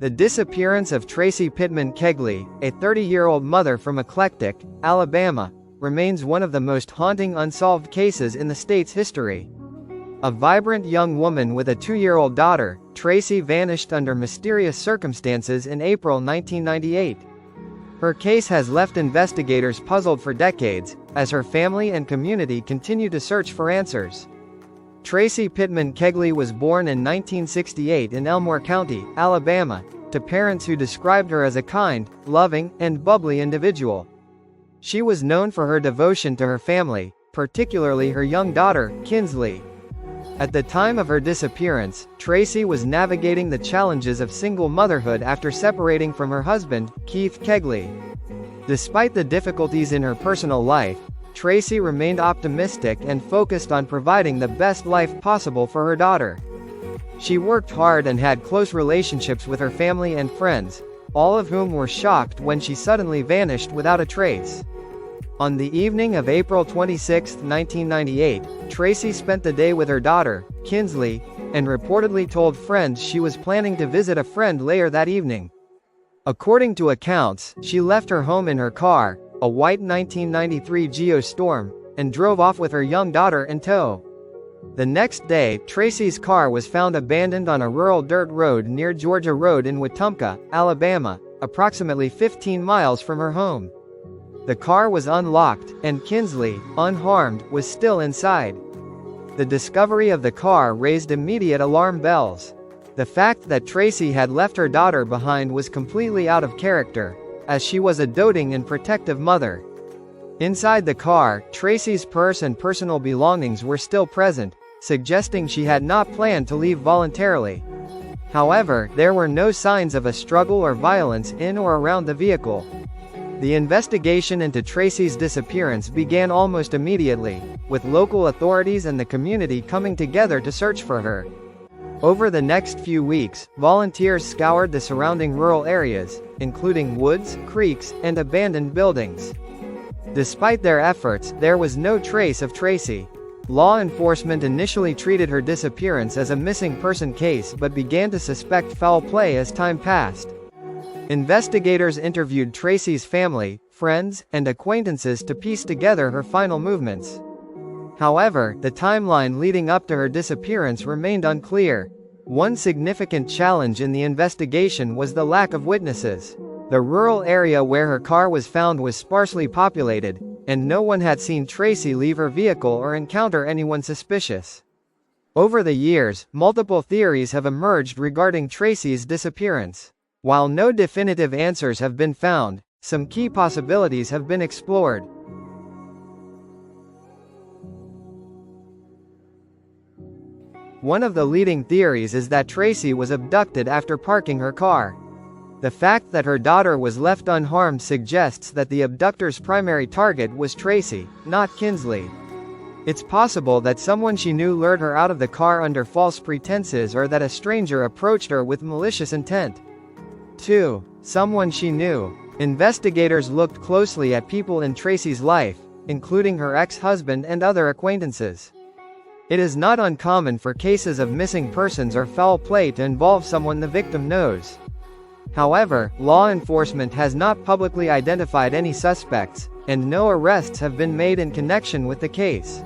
The disappearance of Traci Pittman Kegley, a 30-year-old mother from Eclectic, Alabama, remains one of the most haunting unsolved cases in the state's history. A vibrant young woman with a 2-year-old daughter, Traci vanished under mysterious circumstances in April 1998. Her case has left investigators puzzled for decades, as her family and community continue to search for answers. Traci Pittman Kegley was born in 1968 in Elmore County, Alabama, to parents who described her as a kind, loving, and bubbly individual. She was known for her devotion to her family, particularly her young daughter, Kinsley. At the time of her disappearance, Traci was navigating the challenges of single motherhood after separating from her husband, Keith Kegley. Despite the difficulties in her personal life, Traci remained optimistic and focused on providing the best life possible for her daughter. She worked hard and had close relationships with her family and friends, all of whom were shocked when she suddenly vanished without a trace. On the evening of April 26, 1998, Traci spent the day with her daughter, Kinsley, and reportedly told friends she was planning to visit a friend later that evening. According to accounts, she left her home in her car, a white 1993 Geo Storm, and drove off with her young daughter in tow. The next day, Traci's car was found abandoned on a rural dirt road near Georgia Road in Wetumpka, Alabama, approximately 15 miles from her home. The car was unlocked, and Kinsley, unharmed, was still inside. The discovery of the car raised immediate alarm bells. The fact that Traci had left her daughter behind was completely out of character, as she was a doting and protective mother. Inside the car, Traci's purse and personal belongings were still present, suggesting she had not planned to leave voluntarily. However, there were no signs of a struggle or violence in or around the vehicle. The investigation into Traci's disappearance began almost immediately, with local authorities and the community coming together to search for her. Over the next few weeks, volunteers scoured the surrounding rural areas, including woods, creeks, and abandoned buildings. Despite their efforts, there was no trace of Traci. Law enforcement initially treated her disappearance as a missing person case but began to suspect foul play as time passed. Investigators interviewed Traci's family, friends, and acquaintances to piece together her final movements. However, the timeline leading up to her disappearance remained unclear. One significant challenge in the investigation was the lack of witnesses. The rural area where her car was found was sparsely populated, and no one had seen Traci leave her vehicle or encounter anyone suspicious. Over the years, multiple theories have emerged regarding Traci's disappearance. While no definitive answers have been found, some key possibilities have been explored. One of the leading theories is that Traci was abducted after parking her car. The fact that her daughter was left unharmed suggests that the abductor's primary target was Traci, not Kinsley. It's possible that someone she knew lured her out of the car under false pretenses, or that a stranger approached her with malicious intent. 2. Someone she knew. Investigators looked closely at people in Traci's life, including her ex-husband and other acquaintances. It is not uncommon for cases of missing persons or foul play to involve someone the victim knows. However, law enforcement has not publicly identified any suspects, and no arrests have been made in connection with the case.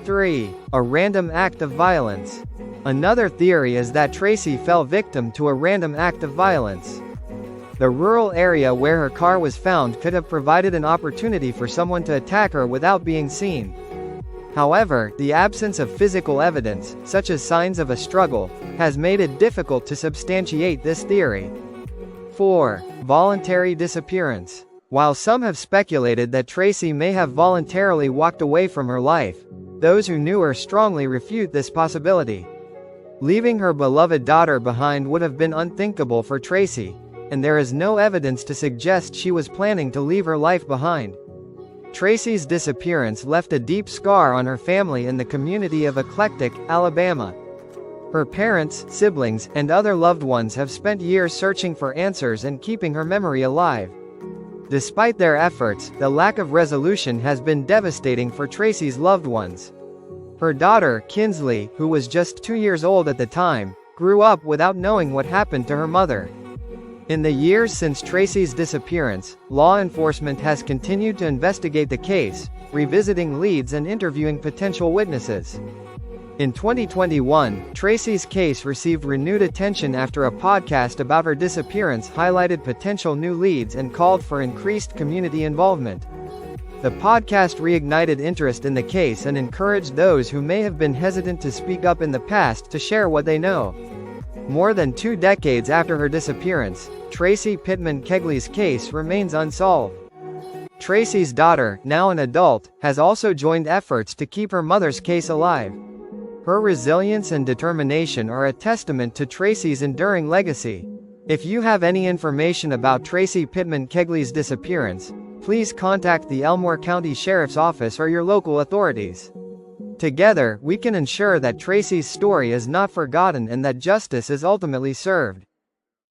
3. A random act of violence. Another theory is that Traci fell victim to a random act of violence. The rural area where her car was found could have provided an opportunity for someone to attack her without being seen. However, the absence of physical evidence, such as signs of a struggle, has made it difficult to substantiate this theory. 4. Voluntary disappearance. While some have speculated that Traci may have voluntarily walked away from her life, those who knew her strongly refute this possibility. Leaving her beloved daughter behind would have been unthinkable for Traci, and there is no evidence to suggest she was planning to leave her life behind. Traci's disappearance left a deep scar on her family and the community of Eclectic, Alabama. Her parents, siblings, and other loved ones have spent years searching for answers and keeping her memory alive. Despite their efforts, the lack of resolution has been devastating for Traci's loved ones. Her daughter, Kinsley, who was just 2 years old at the time, grew up without knowing what happened to her mother. In the years since Traci's disappearance, law enforcement has continued to investigate the case, revisiting leads and interviewing potential witnesses. In 2021, Traci's case received renewed attention after a podcast about her disappearance highlighted potential new leads and called for increased community involvement. The podcast reignited interest in the case and encouraged those who may have been hesitant to speak up in the past to share what they know. More than 2 decades after her disappearance, Traci Pittman Kegley's case remains unsolved. Traci's daughter, now an adult, has also joined efforts to keep her mother's case alive. Her resilience and determination are a testament to Traci's enduring legacy. If you have any information about Traci Pittman Kegley's disappearance, please contact the Elmore County Sheriff's Office or your local authorities. Together, we can ensure that Traci's story is not forgotten and that justice is ultimately served.